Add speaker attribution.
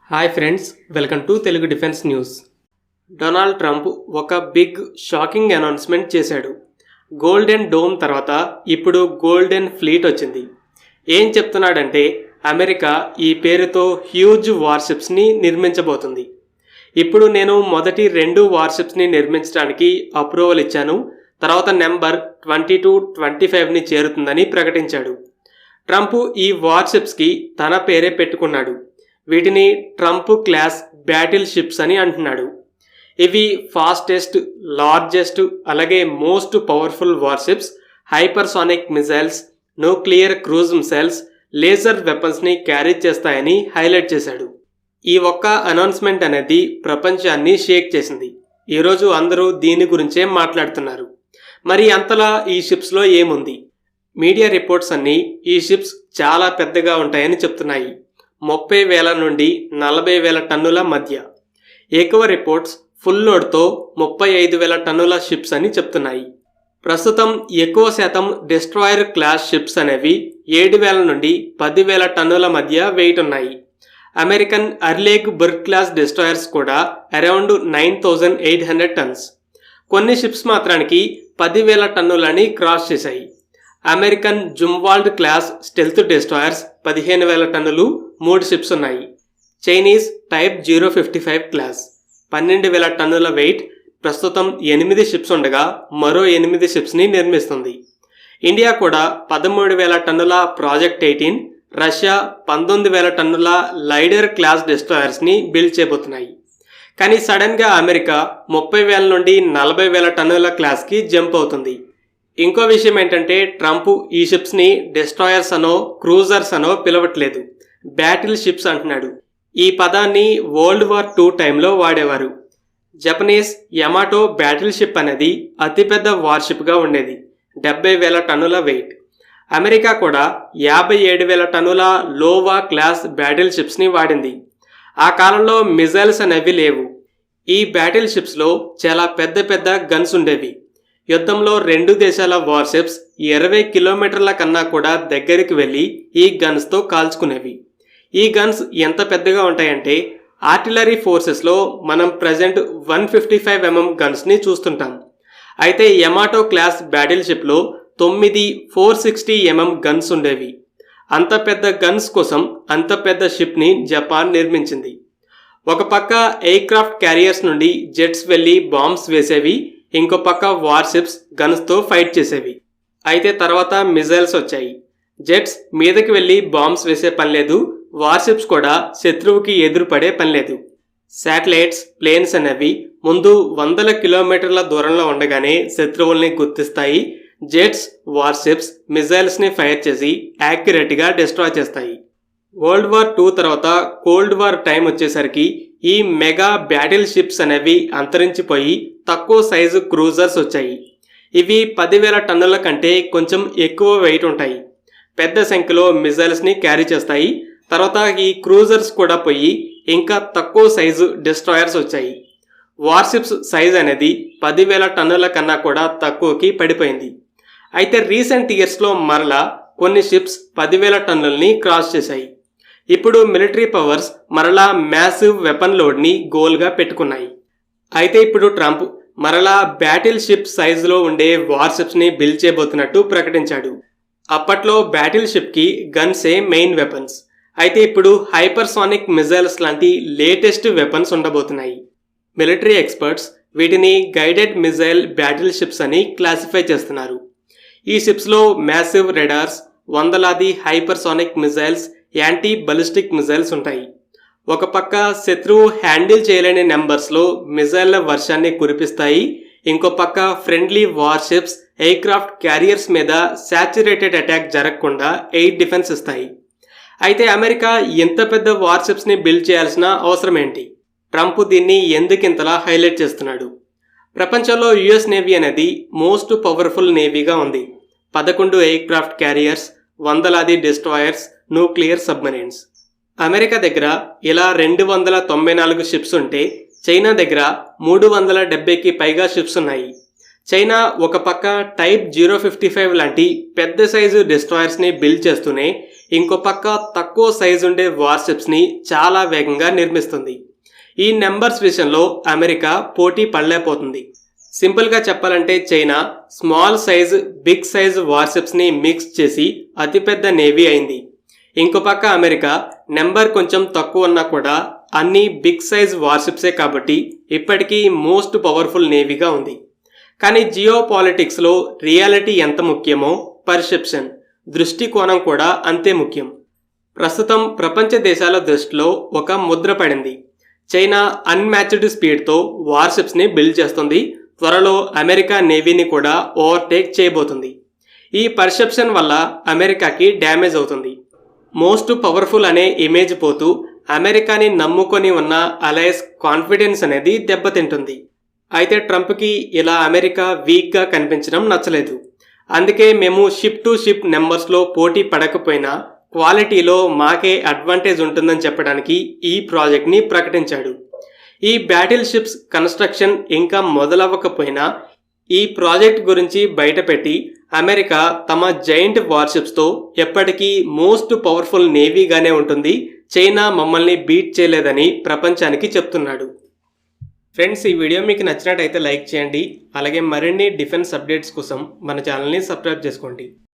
Speaker 1: Hi friends, welcome to Telugu defence news. Donald Trump ఒక big shocking announcement చేశాడు. Golden dome తర్వాత ఇప్పుడు golden fleet వచ్చింది. ఏం చెప్తున్నాడంటే అమెరికా ఈ పేరుతో హ్యూజ్ వార్షిప్స్ని నిర్మించబోతుంది. ఇప్పుడు నేను మొదటి 2 వార్షిప్స్ని నిర్మించడానికి అప్రూవల్ ఇచ్చాను, తర్వాత నెంబర్ 22, 25ని చేరుతుందని ప్రకటించాడు. ట్రంప్ ఈ వార్షిప్స్కి తన పేరే పెట్టుకున్నాడు. వీటిని ట్రంప్ క్లాస్ బ్యాటిల్ షిప్స్ అని అంటున్నాడు. ఇవి ఫాస్టెస్ట్, లార్జెస్ట్, అలాగే most powerful warships, hypersonic missiles, nuclear cruise missiles, laser వెపన్స్ని క్యారీ చేస్తాయని హైలైట్ చేశాడు. ఈ ఒక్క అనౌన్స్మెంట్ అనేది ప్రపంచాన్ని షేక్ చేసింది. ఈరోజు అందరూ దీని గురించే మాట్లాడుతున్నారు. మరి అంతలా ఈ షిప్స్లో ఏముంది? మీడియా రిపోర్ట్స్ అన్నీ ఈ షిప్స్ చాలా పెద్దగా ఉంటాయని చెప్తున్నాయి. 30,000 నుండి 40,000 టన్నుల మధ్య. ఎక్కువ రిపోర్ట్స్ ఫుల్ లోడ్తో 35,000 టన్నుల షిప్స్ అని చెప్తున్నాయి. ప్రస్తుతం ఎక్కువ శాతం డిస్ట్రాయర్ క్లాస్ షిప్స్ అనేవి 7,000 నుండి 10,000 టన్నుల మధ్య వెయిట్ ఉన్నాయి. అమెరికన్ అర్లేగ్ బర్గ్ క్లాస్ డిస్ట్రాయర్స్ కూడా అరౌండ్ 9,800 టన్స్. కొన్ని షిప్స్ మాత్రానికి 10,000 టన్నులని క్రాస్ చేశాయి. అమెరికన్ జుమ్వాల్డ్ క్లాస్ స్టెల్త్ డిస్ట్రాయర్స్ 15,000 టన్నులు 3 షిప్స్ ఉన్నాయి. చైనీస్ టైప్ 055 క్లాస్ 12,000 టన్నుల వెయిట్ ప్రస్తుతం 8 షిప్స్ ఉండగా మరో 8 షిప్స్ని నిర్మిస్తుంది. ఇండియా కూడా 13,000 టన్నుల ప్రాజెక్ట్ 18, రష్యా 19,000 టన్నుల లైడర్ క్లాస్ డిస్ట్రాయర్స్ని బిల్డ్ చేయబోతున్నాయి. కానీ సడన్గా అమెరికా 30,000 నుండి 40,000 టన్నుల క్లాస్కి జంప్ అవుతుంది. ఇంకో విషయం ఏంటంటే ట్రంప్ ఈ షిప్స్ని డిస్ట్రాయర్స్ అనో క్రూజర్స్ అనో పిలవట్లేదు, బ్యాటిల్ షిప్స్ అంటున్నాడు. ఈ పదాన్ని వరల్డ్ వార్ II టైంలో వాడేవారు. జపనీస్ యమాటో బ్యాటిల్ షిప్ అనేది అతిపెద్ద వార్షిప్గా ఉండేది, 70,000 టన్నుల వెయిట్. అమెరికా కూడా 57,000 టన్నుల లోవా క్లాస్ బ్యాటిల్ షిప్స్ని వాడింది. ఆ కాలంలో మిజైల్స్ అనేవి లేవు. ఈ బ్యాటిల్ షిప్స్లో చాలా పెద్ద పెద్ద గన్స్ ఉండేవి. యుద్ధంలో 2 దేశాల వార్షిప్స్ 20 కిలోమీటర్ల కన్నా కూడా దగ్గరికి వెళ్ళి ఈ గన్స్తో కాల్చుకునేవి. ఈ గన్స్ ఎంత పెద్దగా ఉంటాయంటే ఆర్టిలరీ ఫోర్సెస్లో మనం ప్రజెంట్ 155mm గన్స్ని చూస్తుంటాం. అయితే యమాటో క్లాస్ బ్యాటిల్ షిప్లో 9 460mm గన్స్ ఉండేవి. అంత పెద్ద గన్స్ కోసం అంత పెద్ద షిప్ని జపాన్ నిర్మించింది. ఒక పక్క ఎయిర్క్రాఫ్ట్ క్యారియర్స్ నుండి జెట్స్ వెళ్ళి బాంబ్స్ వేసేవి, ఇంకో పక్క వార్షిప్స్ గన్స్తో ఫైట్ చేసేవి. అయితే తర్వాత మిజైల్స్ వచ్చాయి. జెట్స్ మీదకి వెళ్ళి బాంబ్స్ వేసే పని లేదు, వార్షిప్స్ కూడా శత్రువుకి ఎదురుపడే పని లేదు. శాటిలైట్స్, ప్లేన్స్ అనేవి ముందు 100 కిలోమీటర్ల దూరంలో ఉండగానే శత్రువుల్ని గుర్తిస్తాయి. జెట్స్, వార్షిప్స్ మిజైల్స్ని ఫైర్ చేసి యాక్యురేట్గా డిస్ట్రాయ్ చేస్తాయి. వరల్డ్ వార్ II తర్వాత కోల్డ్ వార్ టైం వచ్చేసరికి ఈ మెగా బ్యాటిల్ షిప్స్ అనేవి అంతరించిపోయి తక్కువ సైజు క్రూజర్స్ వచ్చాయి. ఇవి 10,000 టన్నుల కంటే కొంచెం ఎక్కువ వెయిట్ ఉంటాయి. పెద్ద సంఖ్యలో మిజైల్స్ని క్యారీ చేస్తాయి. తర్వాత ఈ క్రూజర్స్ కూడా పోయి ఇంకా తక్కువ సైజు డిస్ట్రాయర్స్ వచ్చాయి. వార్షిప్స్ సైజ్ అనేది 10,000 టన్నుల కన్నా కూడా తక్కువకి పడిపోయింది. అయితే రీసెంట్ ఇయర్స్లో మరలా కొన్ని షిప్స్ 10,000 టన్నుల్ని క్రాస్ చేశాయి. ఇప్పుడు మిలిటరీ పవర్స్ మరలా మ్యాసివ్ వెపన్ లోడ్ని గోల్గా పెట్టుకున్నాయి. అయితే ఇప్పుడు ట్రంప్ మరలా బ్యాటిల్ షిప్ సైజులో ఉండే వార్షిప్స్ని బిల్డ్ చేయబోతున్నట్టు ప్రకటించాడు. అప్పట్లో బ్యాటిల్ షిప్కి గన్సే మెయిన్ వెపన్స్. అయితే ఇప్పుడు హైపర్సానిక్ మిజైల్స్ లాంటి లేటెస్ట్ వెపన్స్ ఉండబోతున్నాయి. మిలిటరీ ఎక్స్పర్ట్స్ వీటిని గైడెడ్ మిజైల్ బ్యాటిల్ షిప్స్ అని క్లాసిఫై చేస్తున్నారు. ఈ షిప్స్లో మ్యాసివ్ రెడార్స్, వందలాది hypersonic missiles, anti ballistic missiles ఉంటాయి. ఒక పక్క శత్రువు హ్యాండిల్ చేయలేని నెంబర్స్లో మిజైళ్ల వర్షాన్ని కురిపిస్తాయి. ఇంకో పక్క ఫ్రెండ్లీ వార్షిప్స్, ఎయిర్క్రాఫ్ట్ క్యారియర్స్ మీద శాచ్యురేటెడ్ అటాక్ జరగకుండా ఎయిర్ డిఫెన్స్ ఇస్తాయి. అయితే అమెరికా ఎంత పెద్ద వార్షిప్స్ని బిల్డ్ చేయాల్సిన అవసరం ఏంటి? ట్రంప్ దీన్ని ఎందుకింతలా హైలైట్ చేస్తున్నాడు? ప్రపంచంలో యుఎస్ నేవీ అనేది మోస్ట్ పవర్ఫుల్ నేవీగా ఉంది. 11 ఎయిర్క్రాఫ్ట్ క్యారియర్స్, వందలాది డిస్ట్రాయర్స్, న్యూక్లియర్ సబ్మరీన్స్. అమెరికా దగ్గర ఇలా 294 షిప్స్ ఉంటే చైనా దగ్గర 370కి పైగా షిప్స్ ఉన్నాయి. చైనా ఒక పక్క టైప్ 055 లాంటి పెద్ద సైజు డిస్ట్రాయర్స్ని బిల్డ్ చేస్తూనే ఇంకో పక్క తక్కువ సైజు ఉండే వార్షిప్స్ని చాలా వేగంగా నిర్మిస్తుంది. ఈ నెంబర్స్ విషయంలో అమెరికా పోటీ పడలేకపోతుంది. సింపుల్గా చెప్పాలంటే China small size big size వార్షిప్స్ని మిక్స్ చేసి అతిపెద్ద నేవీ అయింది. ఇంకో పక్క అమెరికా నెంబర్ కొంచెం తక్కువ ఉన్నా కూడా అన్ని బిగ్ సైజ్ వార్షిప్సే కాబట్టి ఇప్పటికీ మోస్ట్ పవర్ఫుల్ నేవీగా ఉంది. కానీ జియో పాలిటిక్స్లో రియాలిటీ ఎంత ముఖ్యమో పర్సెప్షన్ దృష్టికోణం కూడా అంతే ముఖ్యం. ప్రస్తుతం ప్రపంచ దేశాల దృష్టిలో ఒక ముద్ర పడింది. చైనా అన్మ్యాచ్డ్ స్పీడ్తో వార్షిప్స్ని బిల్డ్ చేస్తుంది. త్వరలో అమెరికా నేవీని కూడా ఓవర్టేక్ చేయబోతుంది. ఈ పర్సెప్షన్ వల్ల అమెరికాకి డ్యామేజ్ అవుతుంది. మోస్ట్ పవర్ఫుల్ అనే ఇమేజ్ పోతూ అమెరికాని నమ్ముకొని ఉన్న అలయన్స్ కాన్ఫిడెన్స్ అనేది దెబ్బతింటుంది. అయితే ట్రంప్కి ఇలా అమెరికా వీక్గా కనిపించడం నచ్చలేదు. అందుకే మేము షిప్ టు షిప్ నెంబర్స్లో పోటీ పడకపోయినా క్వాలిటీలో మాకే అడ్వాంటేజ్ ఉంటుందని చెప్పడానికి ఈ ప్రాజెక్ట్ని ప్రకటించాడు. ఈ బ్యాటిల్ షిప్స్ కన్స్ట్రక్షన్ ఇంకా మొదలవ్వకపోయినా ఈ ప్రాజెక్ట్ గురించి బయటపెట్టి అమెరికా తమ జైంట్ వార్షిప్స్తో ఎప్పటికీ మోస్ట్ పవర్ఫుల్ నేవీగానే ఉంటుంది, చైనా మమ్మల్ని బీట్ చేయలేదని ప్రపంచానికి చెప్తున్నాడు. ఫ్రెండ్స్, ఈ వీడియో మీకు నచ్చినట్టయితే లైక్ చేయండి. అలాగే మరిన్ని డిఫెన్స్ అప్డేట్స్ కోసం మన ఛానల్ని సబ్స్క్రైబ్ చేసుకోండి.